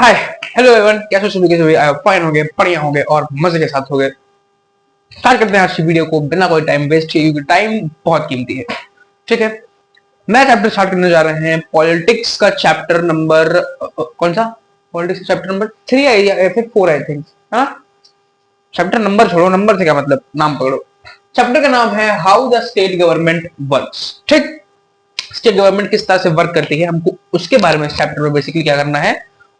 हाय, hello everyone, कैसे हो सभी फाइन होंगे, बढ़िया होंगे और मजे के साथ होंगे। स्टार्ट करते हैं आज की वीडियो को बिना कोई टाइम वेस्ट किए, क्योंकि टाइम बहुत कीमती है। ठीक है, मैं चैप्टर स्टार्ट करने जा रहे हैं पॉलिटिक्स का चैप्टर नंबर कौन सा? पॉलिटिक्स का चैप्टर नंबर 3 है या फिर 4 आई थिंक। हाँ, चैप्टर नंबर छोड़ो, नंबर से क्या मतलब, नाम पकड़ो। चैप्टर का नाम है how the state government works. ठीक, स्टेट गवर्नमेंट किस तरह से वर्क करती है, हमको उसके बारे में इस चैप्टर में बेसिकली क्या करना है,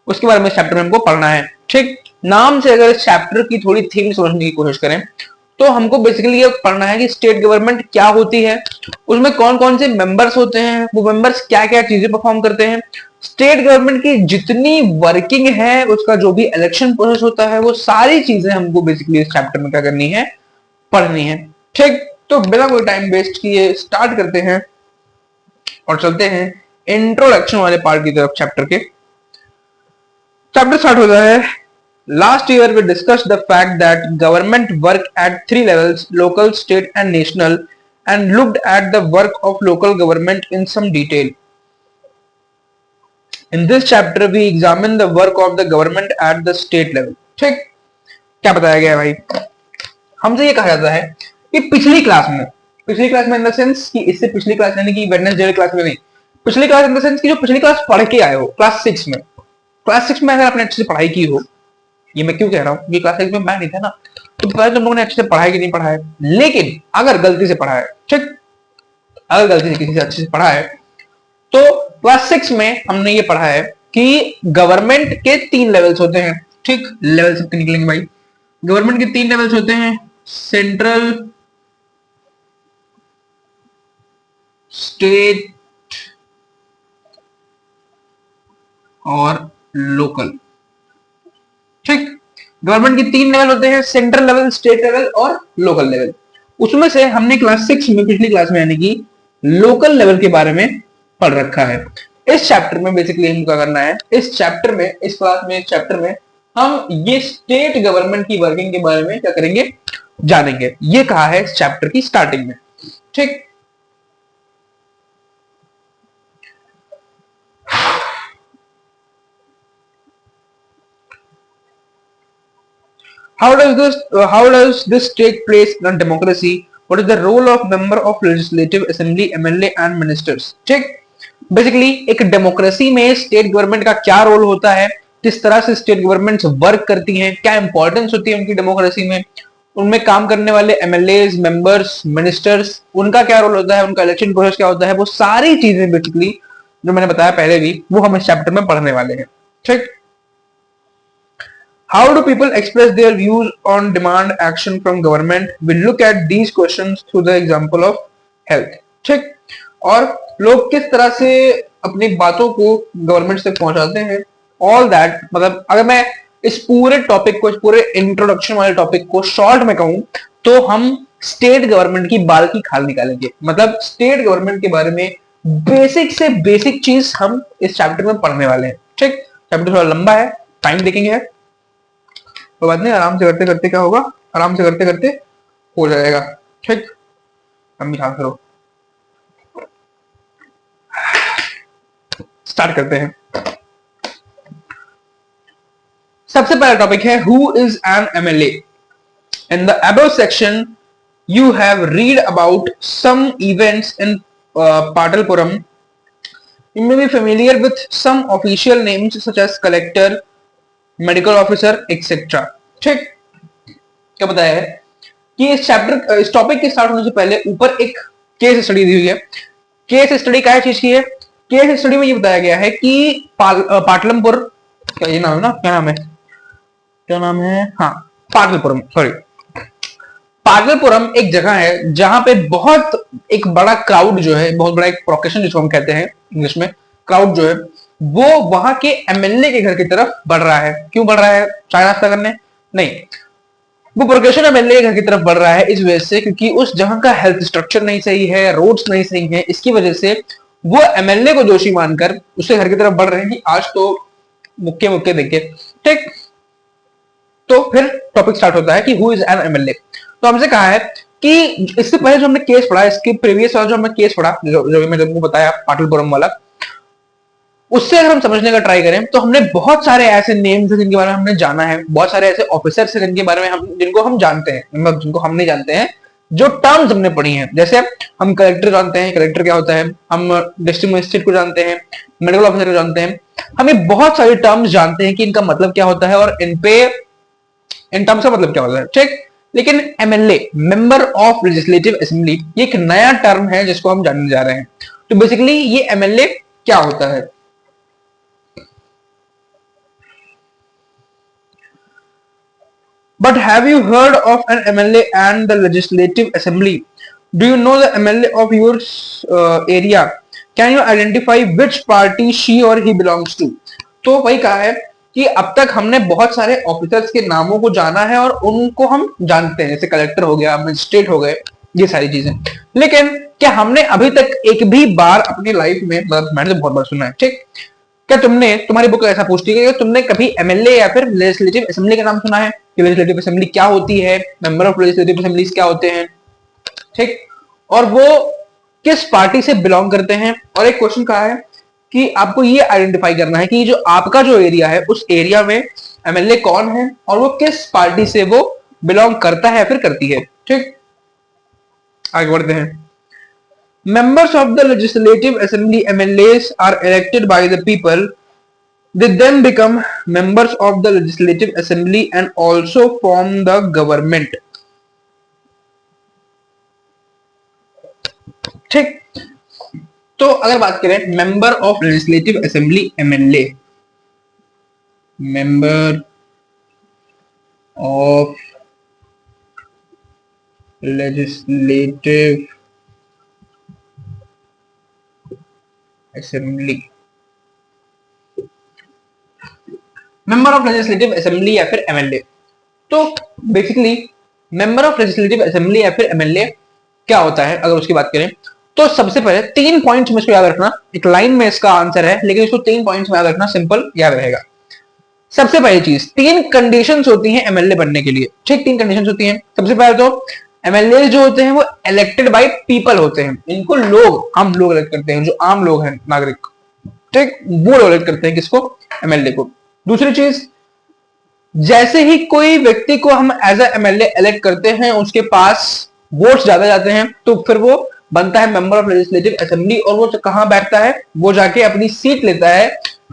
उसके बारे में इस चैप्टर में हमको पढ़ना है। ठीक, नाम से अगर इस चैप्टर की थोड़ी थीम समझने की कोशिश करें तो हमको बेसिकली ये पढ़ना है कि स्टेट गवर्नमेंट क्या होती है, उसमें कौन कौन से मेंबर्स होते हैं, वो मेंबर्स क्या क्या चीजें परफॉर्म करते हैं, स्टेट गवर्नमेंट की जितनी वर्किंग है, उसका जो भी इलेक्शन प्रोसेस होता है, वो सारी चीजें हमको बेसिकली इस चैप्टर में क्या करनी है, पढ़नी है। ठीक, तो बिना कोई टाइम वेस्ट किए स्टार्ट करते हैं और चलते हैं इंट्रोडक्शन वाले पार्ट की तरफ। चैप्टर के चैप्टर स्टार्ट होता है, last year we discuss the fact that government work at 3 levels, local, state and national, and looked at the work of local government in some detail. In this chapter we examine the work of the government at the state level. ठीक, क्या बताया गया है भाई? हमसे ये कहा जाता है कि पिछली क्लास में इन द सेंस कि इससे पिछली क्लास यानी कि वेडनेसडे क्लास में नहीं, पिछली क्लास इन द सेंस कि जो पिछली क्लास पढ़ के आए हो क्लास 6 में अगर आपने अच्छे से पढ़ाई की हो, ये मैं क्यों कह रहा हूँ, ये क्लास 6 में मैं नहीं था ना, तो पता तुम लोगों ने अच्छे से पढ़ाई कि नहीं पढ़ा है। लेकिन अगर गलती से पढ़ा है, ठीक, अगर गलती से किसी से अच्छे से पढ़ा है, तो क्लास 6 में हमने ये पढ़ा है कि गवर्नमेंट के 3 लेवल्स होते हैं। ठीक, लेवल सबके निकलेंगे भाई। गवर्नमेंट के 3 लेवल्स होते हैं, सेंट्रल, स्टेट और लोकल। ठीक, गवर्नमेंट के 3 लेवल होते हैं, सेंट्रल लेवल, स्टेट लेवल और लोकल लेवल। उसमें से हमने क्लास 6 में, पिछली क्लास में यानी कि लोकल लेवल के बारे में पढ़ रखा है। इस चैप्टर में बेसिकली हम क्या करना है, इस चैप्टर में, इस क्लास में, इस चैप्टर में हम ये स्टेट गवर्नमेंट की वर्किंग के बारे में क्या करेंगे, जानेंगे। ये कहा है इस चैप्टर की स्टार्टिंग में। ठीक, how does this take place in a democracy? What is the role of member of legislative assembly, MLA and ministers? ठीक, बेसिकली एक डेमोक्रेसी में स्टेट गवर्नमेंट का क्या रोल होता है, किस तरह से स्टेट गवर्नमेंट्स वर्क करती हैं, क्या इंपॉर्टेंस होती है उनकी डेमोक्रेसी में, उनमें काम करने वाले एमएलएज, मेंबर्स, मिनिस्टर्स, उनका क्या रोल होता है, उनका इलेक्शन प्रोसेस क्या होता है, वो सारी चीजें बेसिकली जो मैंने बताया पहले भी, वो हम इस चैप्टर में पढ़ने वाले हैं। ठीक, how do people express their views on demand action from government? We look at these questions through the example of health. ठीक, और लोग किस तरह से अपनी बातों को गवर्नमेंट तक पहुंचाते हैं, ऑल दैट। मतलब अगर मैं इस पूरे टॉपिक को, इस पूरे इंट्रोडक्शन वाले टॉपिक को शॉर्ट में कहूं तो हम स्टेट गवर्नमेंट की बाल की खाल निकालेंगे। मतलब स्टेट गवर्नमेंट के बारे में बेसिक से बेसिक चीज हम इस चैप्टर में पढ़ने वाले हैं। ठीक, चैप्टर थोड़ा लंबा है, टाइम देखेंगे, तो बात नहीं, आराम से करते करते क्या होगा, आराम से करते करते हो जाएगा। ठीक, हम ध्यान करो, स्टार्ट करते हैं। सबसे पहला टॉपिक है who is an MLA. In the above section you have read about some events in Patalpuram. You may be familiar with some official names such as collector, medical officer etcetera. ठीक, क्या बताया है कि इस चैप्टर, इस topic के start होने से पहले ऊपर एक केस स्टडी दी हुई है। केस स्टडी क्या चीज की है? केस स्टडी में ये बताया गया है कि पाटलमपुर, क्या ये नाम है ना, क्या नाम है, क्या नाम है, हाँ, पाटलपुरम, सॉरी, पाटलपुरम एक जगह है जहां पे बहुत एक बड़ा क्राउड जो है, बहुत बड़ा एक प्रोकेशन जिसको हम कहते हैं इंग्लिश में, क्राउड जो है वो वहां के एमएलए के घर की तरफ बढ़ रहा है। क्यों बढ़ रहा है? चाय नाश्ता करने? नहीं, वो प्रोग्रेशन एमएलए के घर की तरफ बढ़ रहा है इस वजह से क्योंकि उस जगह का हेल्थ स्ट्रक्चर नहीं सही है, रोड्स नहीं सही है। इसकी वजह से वो एमएलए को दोषी मानकर उसके घर की तरफ बढ़ रहे हैं कि आज तो मुक्के मुक्के देखे। ठीक, तो फिर टॉपिक स्टार्ट होता है कि हु इज एन एमएलए। तो हमसे कहा है कि इससे पहले जो हमने केस पढ़ा, इसके प्रीवियस वाला जो हमने केस पढ़ा, जो मैं तुमको बताया पाटलपुरम वाला, उससे अगर हम समझने का ट्राई करें तो हमने बहुत सारे ऐसे नेम्स हैं जिनके बारे में हमने जाना है, बहुत सारे ऐसे ऑफिसर्स हैं जिनके बारे में हम जिनको हम जानते हैं, मतलब जिनको हम नहीं जानते हैं, जो टर्म्स हमने पढ़ी हैं। जैसे हम कलेक्टर जानते हैं, कलेक्टर क्या होता है, हम डिस्ट्रिक्ट मजिस्ट्रेट को जानते हैं, मेडिकल ऑफिसर को जानते हैं, हमें बहुत सारे टर्म्स जानते हैं कि इनका मतलब क्या होता है और इन टर्म्स का मतलब क्या होता है, ठीक। लेकिन MLA, member of legislative assembly, ये एक नया टर्म है जिसको हम जानने जा रहे हैं। तो बेसिकली ये एमएलए क्या होता है? But have you heard of an MLA and the Legislative Assembly? Do you know the MLA of your area? Can you identify which party she or he belongs to? तो वही कहा है कि अब तक हमने बहुत सारे ऑफिसर्स के नामों को जाना है और उनको हम जानते हैं, जैसे कलेक्टर हो गया, मजिस्ट्रेट हो गए, ये सारी चीजें। लेकिन क्या हमने अभी तक एक भी बार अपनी लाइफ में, मतलब मैंने तो बहुत बार सुना है, ठीक, क्या तुमने, तुम्हारी बुक ऐसा पूछती है कि तुमने कभी एमएलए या फिर लेजिस्लेटिव असेंबली का नाम सुना है कि लेजिस्लेटिव असेंबली क्या होती है, मेंबर ऑफ लेजिस्लेटिव असेंबलीज क्या होते हैं, ठीक, और वो किस पार्टी से बिलोंग करते हैं। और एक क्वेश्चन कहा है कि आपको ये आइडेंटिफाई करना है कि जो आपका जो एरिया है उस एरिया में एमएलए कौन है और वो किस पार्टी से वो बिलोंग करता है या फिर करती है, ठीक। आगे बढ़ते हैं। Members of the Legislative Assembly MLAs are elected by the people. They then become members of the Legislative Assembly and also form the government. ठीक। तो अगर बात करें member of legislative assembly MLA, member of legislative assembly, member of legislative assembly या फिर MLA. तो basically member of legislative assembly या फिर एमएलए क्या होता है, अगर उसकी बात करें तो सबसे पहले 3 पॉइंट्स में इसको याद रखना। एक लाइन में इसका आंसर है लेकिन इसको 3 पॉइंट्स में याद रखना, सिंपल याद रहेगा। सबसे पहली चीज, 3 कंडीशंस होती हैं एमएलए बनने के लिए, ठीक। 3 कंडीशंस होती हैं। सबसे पहले तो एमएलए जो होते हैं वो इलेक्टेड बाय पीपल होते हैं, इनको लोग, हम लोग इलेक्ट करते हैं, जो आम लोग हैं, नागरिक, ठीक, वो लोग इलेक्ट करते हैं किसको, एमएलए को। दूसरी चीज, जैसे ही कोई व्यक्ति को हम एज ए एमएलए इलेक्ट करते हैं उसके पास वोट्स ज्यादा जाते हैं तो फिर वो बनता है मेंबर ऑफ लेजिस्लेटिव असेंबली और वो कहां बैठता है, वो जाके अपनी सीट लेता है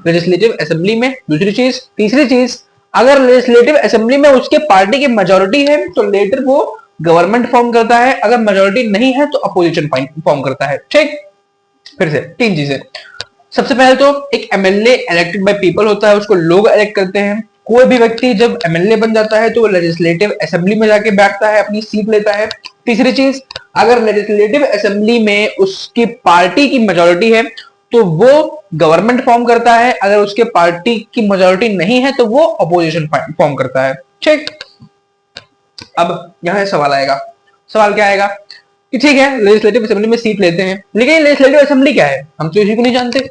लेजिस्लेटिव असेंबली में। दूसरी चीज। तीसरी चीज, अगर लेजिस्लेटिव असेंबली में उसके पार्टी की मेजोरिटी है तो लेटर वो गवर्नमेंट फॉर्म करता है, अगर मेजोरिटी नहीं है तो अपोजिशन फॉर्म करता है, ठीक। फिर से 3 चीजें। सबसे पहले तो एक एमएलए इलेक्टेड बाय पीपल होता है, उसको लोग इलेक्ट करते हैं। कोई भी व्यक्ति जब एमएलए बन जाता है तो वो लेजिस्लेटिव असेंबली में जाके बैठता है, अपनी सीट लेता है। तीसरी चीज, अगर लेजिस्लेटिव असेंबली में उसकी पार्टी की मेजोरिटी है तो वो गवर्नमेंट फॉर्म करता है, अगर उसके पार्टी की मेजोरिटी नहीं है तो वो अपोजिशन फॉर्म करता है, ठीक। अब यहां सवाल आएगा, सवाल क्या आएगा कि ठीक है लेजिस्लेटिव असेंबली में सीट लेते हैं लेकिन लेजिस्लेटिव असेंबली क्या है, हम तो इसी को नहीं जानते।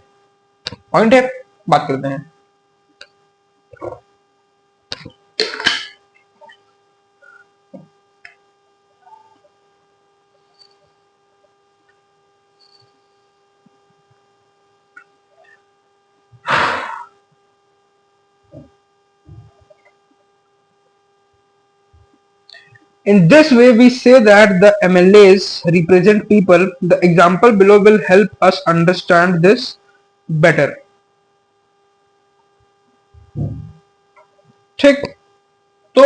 पॉइंट है, बात करते हैं। In this way, we say that the MLAs represent people. The example below will help us understand this better. ठीक। तो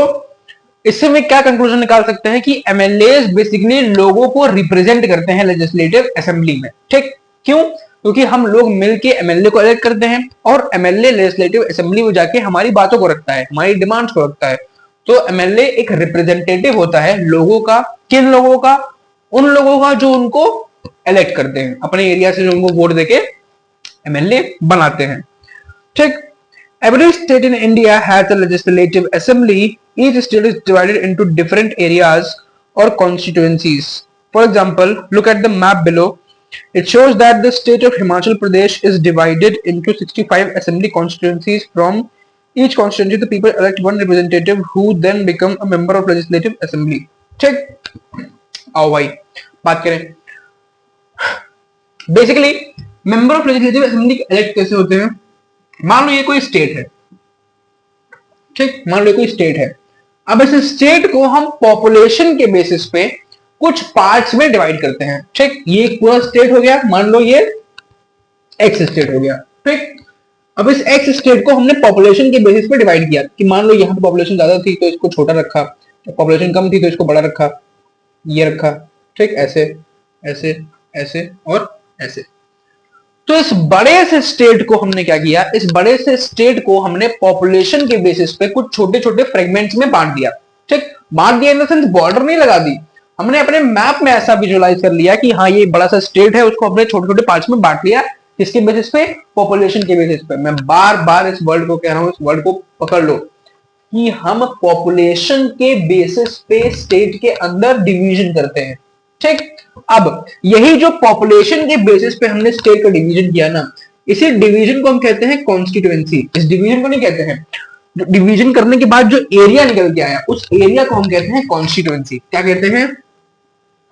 इससे मैं क्या कंक्लूजन निकाल सकते हैं कि एमएलए बेसिकली लोगों को रिप्रेजेंट करते हैं लेजिस्लेटिव असेंबली में, ठीक। क्यों? क्योंकि हम लोग मिलके एमएलए को इलेक्ट करते हैं और एमएलए लेजिस्लेटिव असेंबली में जाके हमारी बातों को रखता है, हमारी डिमांड्स को रखता है। तो एमएलए एक रिप्रेजेंटेटिव होता है लोगों का। किन लोगों का? उन लोगों का जो उनको इलेक्ट करते हैं, अपने एरिया से जो उनको वोट देके एमएलए बनाते हैं, ठीक। Every state in India has a legislative assembly. Each state is divided into different areas or constituencies. For example, look at the map below. It shows that the state of Himachal Pradesh is divided into 65 assembly constituencies. From each constituency, the people elect one representative who then become a member of legislative assembly. ठीक, आओ भाई बात करें। Basically member of legislative assembly elect कैसे होते हैं? मान लो ये कोई स्टेट है, ठीक, मान लो कोई स्टेट है। अब इस स्टेट को हम पॉपुलेशन के बेसिस पे कुछ पार्ट्स में डिवाइड करते हैं, ठीक। ये पूरा स्टेट हो गया, मान लो ये एक्स स्टेट हो गया, ठीक। अब इस एक्स स्टेट को हमने पॉपुलेशन के बेसिस पे डिवाइड किया कि मान लो यहाँ पे पॉपुलेशन ज्यादा थी तो इसको छोटा रखा, पॉपुलेशन कम थी तो इसको बड़ा रखा, ये रखा, ठीक, ऐसे ऐसे ऐसे और ऐसे। तो इस बड़े से स्टेट को हमने क्या किया, इस बड़े से स्टेट को हमने पॉपुलेशन के बेसिस पे कुछ छोटे छोटे फ्रेगमेंट्स में बांट दिया, ठीक। बांट दिया इन द सेंस बॉर्डर नहीं लगा दी, हमने अपने मैप में ऐसा विजुअलाइज कर लिया कि हाँ ये बड़ा सा स्टेट है, उसको अपने छोटे छोटे पार्ट्स में बांट लिया, किसके बेसिस पे, पॉपुलेशन के बेसिस पे। मैं बार बार इस वर्ड को कह रहा हूं, इस वर्ड को पकड़ लो कि हम पॉपुलेशन के बेसिस पे स्टेट के अंदर डिवीजन करते हैं, ठीक। अब यही जो पॉपुलेशन के बेसिस पे हमने स्टेट का डिवीजन किया ना, इसी डिवीजन को हम कहते हैं कॉन्स्टिट्यूएंसी। इस डिवीजन को नहीं कहते हैं, डिवीजन करने के बाद जो एरिया निकल के आया उस एरिया को हम कहते हैं कॉन्स्टिट्यूएंसी। क्या कहते हैं?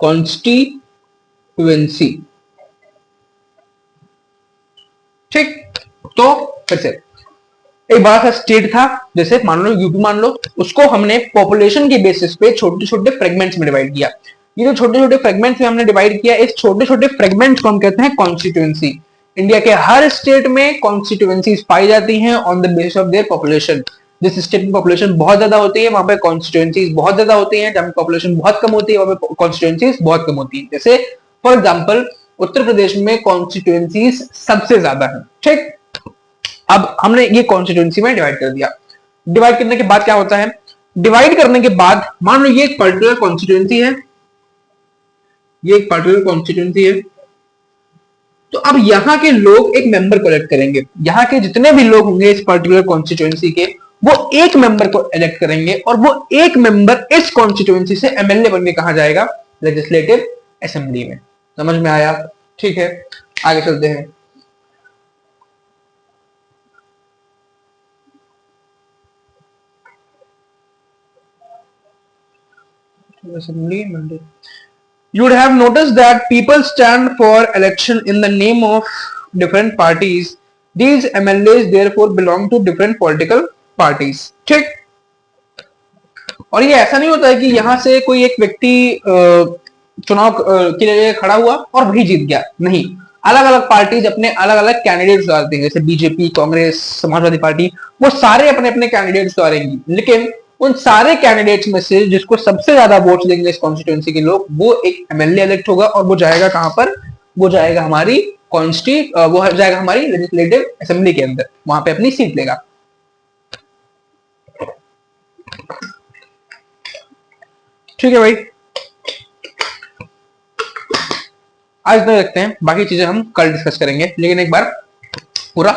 कॉन्स्टिट्यूएंसी, ठीक। तो फिर से एक बड़ा सा स्टेट था, जैसे मान लो यूपी मान लो, उसको हमने पॉपुलेशन के बेसिस पे छोटे छोटे फ्रेगमेंट्स में डिवाइड किया। ये जो छोटे छोटे फ्रेगमेंट्स में हमने डिवाइड किया, इस छोटे छोटे फ्रेगमेंट्स को हम कहते हैं कॉन्स्टिट्यूएंसी। इंडिया के हर स्टेट में कॉन्स्टिट्यूएंसीज पाई जाती हैं on the basis of their population. जिस स्टेट में पॉपुलेशन बहुत ज्यादा होती है वहां पे कॉन्स्टिट्यूएंसीज बहुत ज्यादा होती है, जहां पॉपुलेशन बहुत कम होती है वहां पे कॉन्स्टिट्यूएंसीज बहुत कम होती है। जैसे फॉर एग्जाम्पल उत्तर प्रदेश में कॉन्स्टिट्यूएंसीज सबसे ज्यादा है, ठीक। अब हमने ये कॉन्स्टिट्यूएंसी में डिवाइड कर दिया। डिवाइड करने के बाद क्या होता है, डिवाइड करने के बाद मान लो ये एक पर्टिकुलर कॉन्स्टिट्यूएंसी है, ये एक पर्टिकुलर कॉन्स्टिट्यूएंसी है, तो अब यहां के लोग एक मेंबर को इलेक्ट करेंगे। यहां के जितने भी लोग होंगे इस पर्टिकुलर कॉन्स्टिट्यूएंसी के, वो एक मेंबर को इलेक्ट करेंगे और वो एक मेंबर इस कॉन्स्टिट्यूएंसी से एमएलए बनके कहां जाएगा, लेजिस्लेटिव असेंबली में। समझ में आया? ठीक है, आगे चलते हैं। Assembly Monday. You would have noticed that people stand for election in the name of different parties. These MLAs therefore belong to different political parties. ठीक। और ये ऐसा नहीं होता है कि यहां से कोई एक व्यक्ति चुनाव के लिए खड़ा हुआ और वही जीत गया, नहीं। अलग अलग पार्टीज अपने अलग अलग कैंडिडेट्स डालते हैं, जैसे बीजेपी, कांग्रेस, समाजवादी पार्टी, वो सारे अपने अपने कैंडिडेट्स डालेंगी, लेकिन उन सारे कैंडिडेट्स में से जिसको सबसे ज्यादा वोट देंगे इस कॉन्स्टिट्यूएंसी के लोग, वो एक एमएलए इलेक्ट होगा और वो जाएगा कहां पर, वो जाएगा हमारी वो जाएगा हमारी लेजिस्लेटिव असेंबली के अंदर, वहां पे अपनी सीट लेगा। ठीक है भाई, आज इतना रखते हैं, बाकी चीजें हम कल डिस्कस करेंगे, लेकिन एक बार पूरा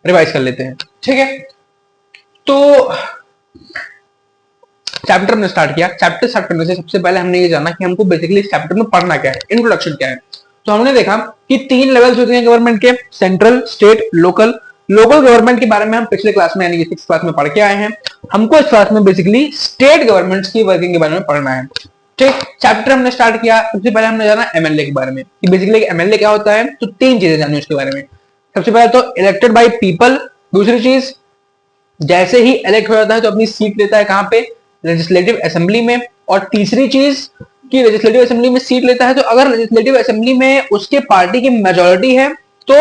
रिवाइज कर लेते हैं, ठीक है। तो चैप्टर हमने स्टार्ट किया। चैप्टर स्टार्ट करने से सबसे पहले हमने ये जाना कि हमको बेसिकली इस चैप्टर में पढ़ना क्या है, इंट्रोडक्शन क्या है। तो हमने देखा कि 3 लेवल्स होते हैं गवर्नमेंट के, central, state, local. Local government के बारे में हम पिछले क्लास में यानी कि 6th क्लास में पढ़ के आए हैं। हमको इस क्लास में बेसिकली स्टेट गवर्नमेंट्स की वर्किंग के बारे में पढ़ना है, ठीक। चैप्टर हमने स्टार्ट किया, सबसे पहले हमने जाना एमएलए के बारे में कि बेसिकली एमएलए क्या होता है। तो 3 चीजें जानी उसके बारे में। सबसे पहले तो इलेक्टेड बाय पीपल, दूसरी चीज जैसे ही इलेक्ट हो जाता है तो अपनी सीट लेता है कहां पे, लेजिस्लेटिव असेंबली में, और तीसरी चीज कि लेजिस्लेटिव असेंबली में सीट लेता है तो अगर लेजिस्लेटिव असेंबली में उसके पार्टी की मेजॉरिटी है तो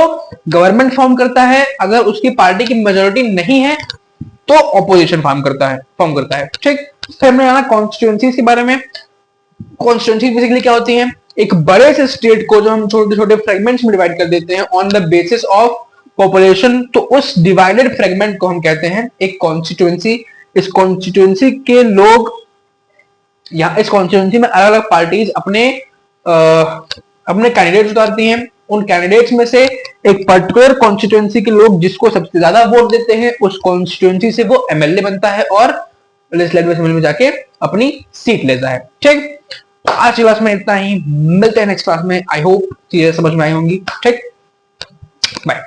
गवर्नमेंट फॉर्म करता है, अगर उसकी पार्टी की मेजॉरिटी नहीं है तो ऑपोजिशन फॉर्म करता है, ठीक। फिर हमने जाना कॉन्स्टिट्यूएंसीज के बारे में। कॉन्स्टिट्यूएंसी बेसिकली क्या होती है, एक बड़े से स्टेट को जो हम छोटे छोटे फ्रेगमेंट्स में डिवाइड कर देते हैं on the basis of population, तो उस डिवाइडेड फ्रेगमेंट को हम कहते हैं एक कॉन्स्टिट्यूएंसी। इस कॉन्स्टिट्यूएंसी के लोग या इस कॉन्स्टिट्यूएंसी में अलग अलग पार्टीज अपने कैंडिडेट्स उतारती हैं। उन कैंडिडेट्स में से एक पर्टिकुलर कॉन्स्टिट्यूएंसी के लोग जिसको सबसे ज्यादा वोट देते हैं उस कॉन्स्टिट्यूएंसी से वो एमएलए बनता है और लेजिस्लेटिव असेंबली में जाके अपनी सीट लेता है, ठीक। तो आज की क्लास में इतना ही, मिलते हैं नेक्स्ट क्लास में। आई होप चीजें समझ में आई होंगी, ठीक। बाय।